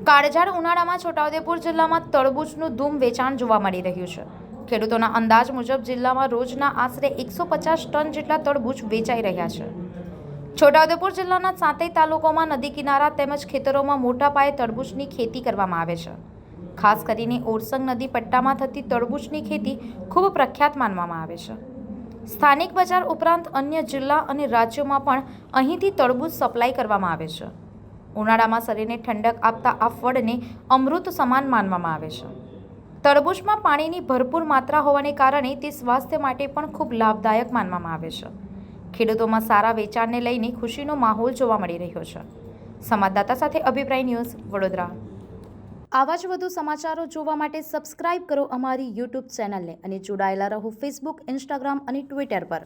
કાળઝાળ ઉનાળામાં છોટાઉદેપુર જિલ્લામાં તરબૂચનું ધૂમ વેચાણ જોવા મળી રહ્યું છે। ખેડૂતોના અંદાજ મુજબ જિલ્લામાં રોજના આશરે 150 ટન જેટલા તરબૂચ વેચાઈ રહ્યા છે। છોટાઉદેપુર જિલ્લાના 7 તાલુકામાં નદી કિનારા તેમજ ખેતરોમાં મોટા પાયે તરબૂચની ખેતી કરવામાં આવે છે। ખાસ કરીને ઓરસંગ નદી પટ્ટામાં થતી તરબૂચની ખેતી ખૂબ પ્રખ્યાત માનવામાં આવે છે। સ્થાનિક બજાર ઉપરાંત અન્ય જિલ્લા અને રાજ્યોમાં પણ અહીંથી તરબૂચ સપ્લાય કરવામાં આવે છે। ઉનાળામાં શરીરને ઠંડક આપતા આ ફળને અમૃત સમાન માનવામાં આવે છે। તરબૂચમાં પાણીની ભરપૂર માત્રા હોવાને કારણે તે સ્વાસ્થ્ય માટે પણ ખૂબ લાભદાયક માનવામાં આવે છે। ખેડૂતોમાં સારા વેચાણને લઈને ખુશીનો માહોલ જોવા મળી રહ્યો છે। સંવાદદાતા સાથે અભિપ્રાય ન્યૂઝ વડોદરા। આવા જ વધુ સમાચારો જોવા માટે સબસ્ક્રાઇબ કરો અમારી યુટ્યુબ ચેનલને અને જોડાયેલા રહો ફેસબુક, ઇન્સ્ટાગ્રામ અને ટ્વિટર પર।